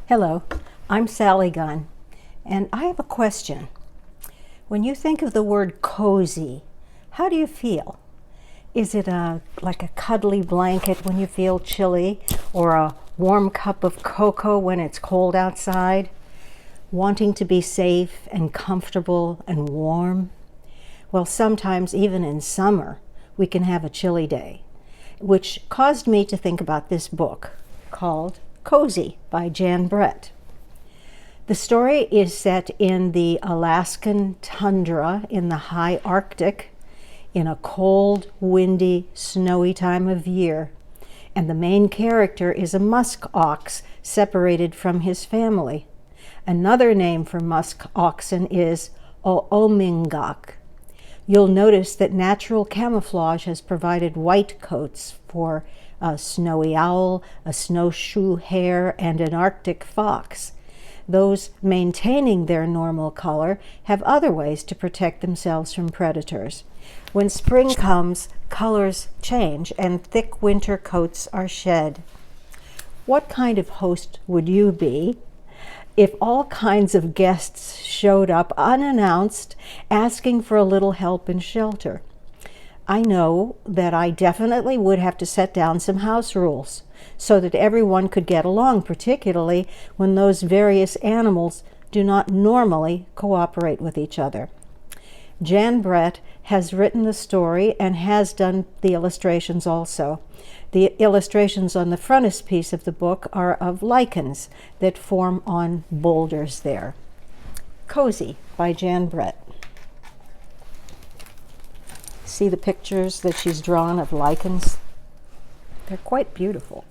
Hello, I'm Sally Gunn, and I have a question. When you think of the word cozy, how do you feel? Is it like a cuddly blanket when you feel chilly, or a warm cup of cocoa when it's cold outside? Wanting to be safe and comfortable and warm? Well, sometimes even in summer, we can have a chilly day, which caused me to think about this book called Cozy by Jan Brett. The story is set in the Alaskan tundra in the high Arctic in a cold, windy, snowy time of year, and the main character is a musk ox separated from his family. Another name for musk oxen is oomingok. You'll notice that natural camouflage has provided white coats for a snowy owl, a snowshoe hare, and an Arctic fox. Those maintaining their normal color have other ways to protect themselves from predators. When spring comes, colors change and thick winter coats are shed. What kind of host would you be if all kinds of guests showed up unannounced, asking for a little help and shelter? I know that I definitely would have to set down some house rules so that everyone could get along, particularly when those various animals do not normally cooperate with each other. Jan Brett has written the story and has done the illustrations also. The illustrations on the frontispiece of the book are of lichens that form on boulders there. Cozy by Jan Brett. See the pictures that she's drawn of lichens? They're quite beautiful.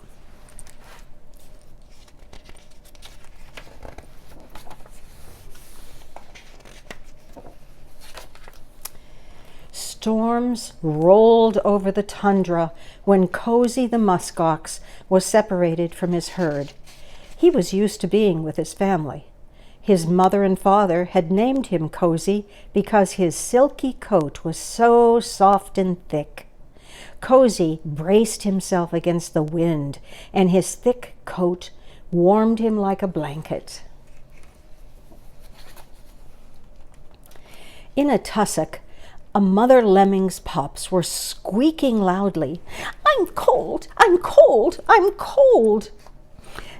Storms rolled over the tundra when Cozy the muskox was separated from his herd. He was used to being with his family. His mother and father had named him Cozy because his silky coat was so soft and thick. Cozy braced himself against the wind, and his thick coat warmed him like a blanket. In a tussock, a mother lemming's pups were squeaking loudly, "I'm cold, I'm cold, I'm cold."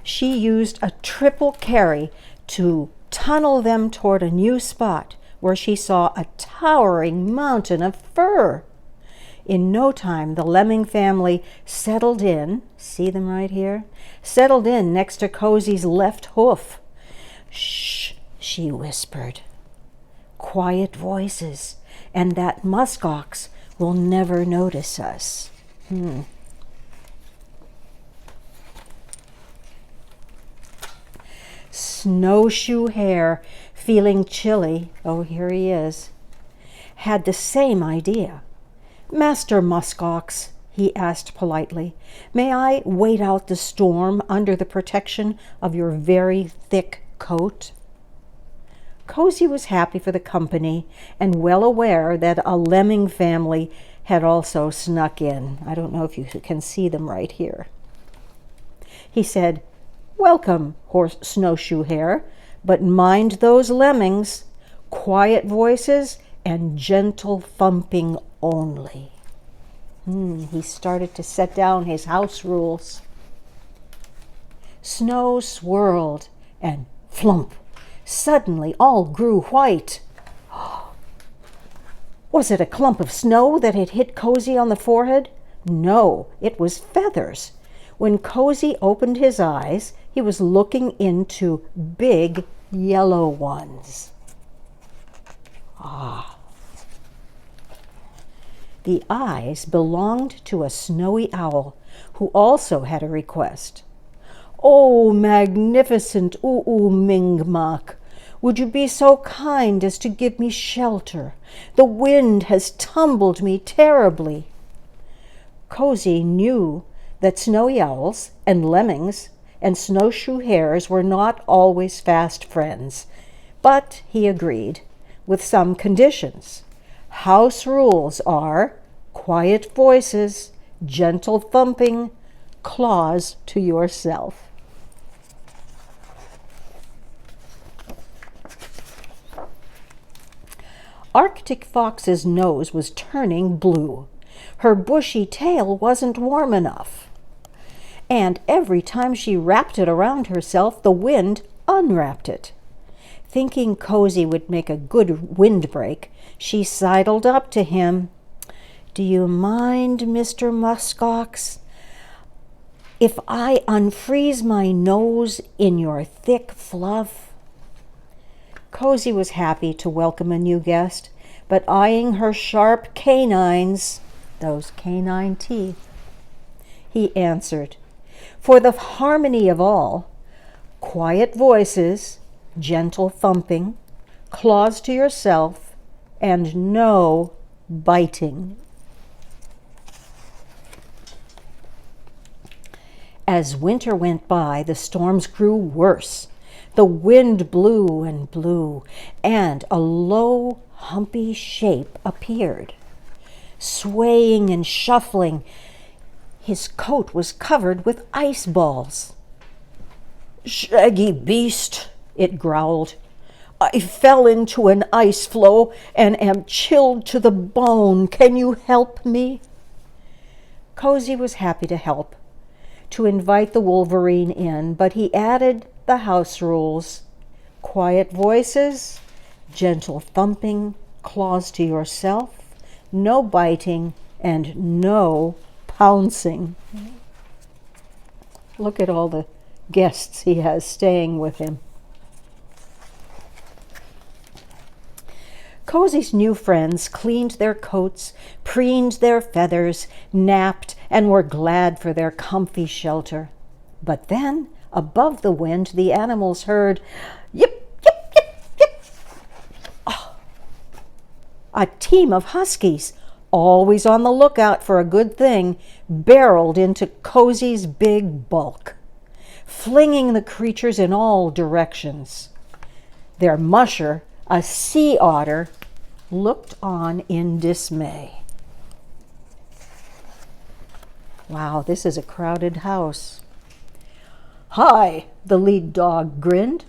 She used a triple carry to tunnel them toward a new spot where she saw a towering mountain of fur. In no time, the lemming family settled in, see them right here? Settled in next to Cozy's left hoof. "Shh," she whispered. "Quiet voices, and that muskox will never notice us." Snowshoe Hare, feeling chilly, oh, here he is, had the same idea. "Master Muskox," he asked politely, "may I wait out the storm under the protection of your very thick coat?" Cozy was happy for the company and well aware that a lemming family had also snuck in. I don't know if you can see them right here. He said, "Welcome, Snowshoe Hare, but mind those lemmings. Quiet voices and gentle thumping only." He started to set down his house rules. Snow swirled and flump. Suddenly all grew white. Was it a clump of snow that had hit Cozy on the forehead? No, it was feathers. When Cozy opened his eyes, he was looking into big yellow ones. The eyes belonged to a snowy owl who also had a request. "Oh, magnificent Oomingmak, would you be so kind as to give me shelter? The wind has tumbled me terribly." Cozy knew that snowy owls and lemmings and snowshoe hares were not always fast friends, but he agreed, with some conditions. House rules are quiet voices, gentle thumping, claws to yourself. Arctic Fox's nose was turning blue. Her bushy tail wasn't warm enough. And every time she wrapped it around herself, the wind unwrapped it. Thinking Cody would make a good windbreak, she sidled up to him. "Do you mind, Mr. Muskox, if I unfreeze my nose in your thick fluff?" Cody was happy to welcome a new guest, but eyeing her sharp canines, those canine teeth, he answered, "For the harmony of all, quiet voices, gentle thumping, claws to yourself, and no biting." As winter went by, the storms grew worse. The wind blew and blew, and a low, humpy shape appeared. Swaying and shuffling, his coat was covered with ice balls. "Shaggy beast," it growled. "I fell into an ice floe and am chilled to the bone. Can you help me?" Cody was happy to help, to invite the wolverine in, but he added the house rules: quiet voices, gentle thumping, claws to yourself, no biting, and no pouncing. Look at all the guests he has staying with him. Cody's new friends cleaned their coats, preened their feathers, napped, and were glad for their comfy shelter. But then, above the wind, the animals heard, "Yip, yip, yip, yip." Oh. A team of huskies, always on the lookout for a good thing, barreled into Cody's big bulk, flinging the creatures in all directions. Their musher, a sea otter, looked on in dismay. Wow, this is a crowded house. "Hi," the lead dog grinned.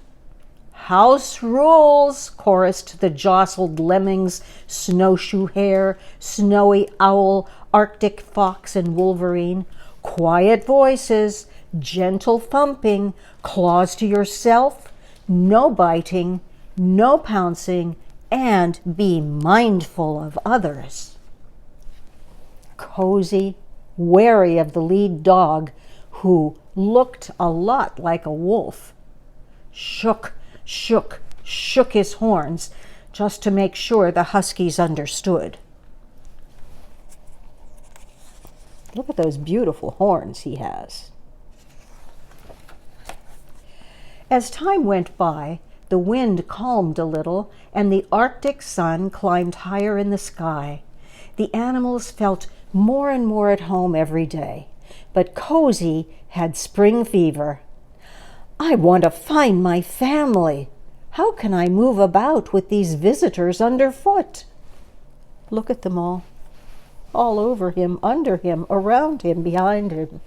"House rules," chorused the jostled lemmings, snowshoe hare, snowy owl, Arctic fox, and wolverine. "Quiet voices, gentle thumping, claws to yourself, no biting, no pouncing, and be mindful of others." Cody, wary of the lead dog, who looked a lot like a wolf, shook his horns just to make sure the huskies understood. Look at those beautiful horns he has. As time went by, the wind calmed a little, and the Arctic sun climbed higher in the sky. The animals felt more and more at home every day, but Cody had spring fever. "I want to find my family. How can I move about with these visitors underfoot?" Look at them all over him, under him, around him, behind him.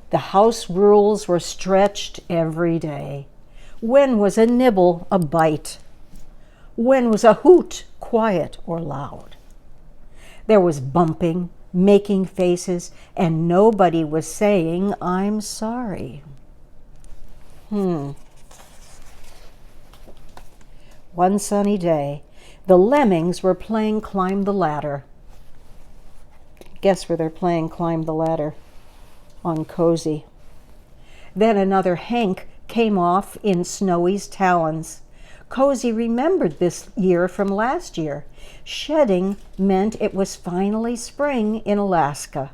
The house rules were stretched every day. When was a nibble a bite? When was a hoot quiet or loud? There was bumping, making faces, and nobody was saying, "I'm sorry." One sunny day, the lemmings were playing climb the ladder. Guess where they're playing climb the ladder? On Cody. Then another hank came off in Snowy's talons. Cody remembered this year from last year. Shedding meant it was finally spring in Alaska.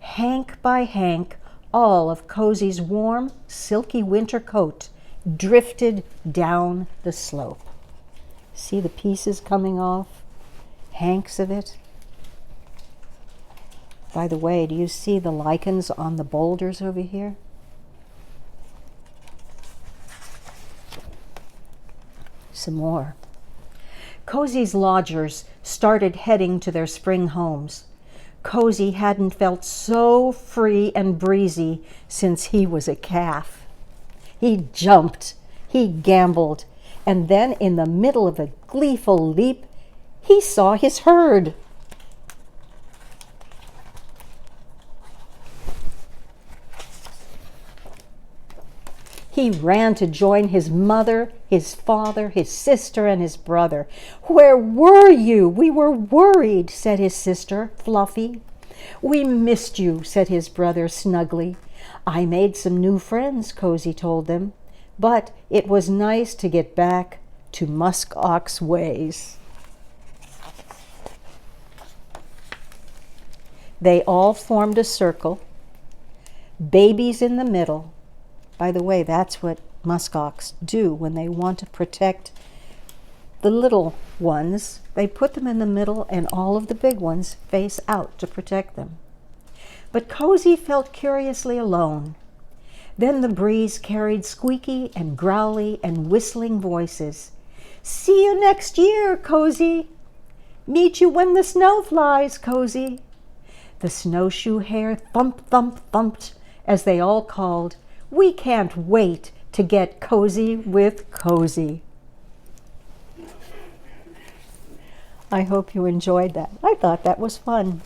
Hank by hank, all of Cody's warm, silky winter coat drifted down the slope. See the pieces coming off? Hanks of it. By the way, do you see the lichens on the boulders over here? Some more. Cody's lodgers started heading to their spring homes. Cody hadn't felt so free and breezy since he was a calf. He jumped, he gambled, and then in the middle of a gleeful leap, he saw his herd. He ran to join his mother, his father, his sister, and his brother. "Where were you? We were worried," said his sister, Fluffy. "We missed you," said his brother, Snuggly. "I made some new friends," Cozy told them, "but it was nice to get back to musk ox ways." They all formed a circle, babies in the middle. By the way, that's what muskox do when they want to protect the little ones. They put them in the middle and all of the big ones face out to protect them. But Cozy felt curiously alone. Then the breeze carried squeaky and growly and whistling voices. "See you next year, Cozy. Meet you when the snow flies, Cozy." The snowshoe hare thump, thump, thumped as they all called, "We can't wait to get cozy with Cozy." I hope you enjoyed that. I thought that was fun.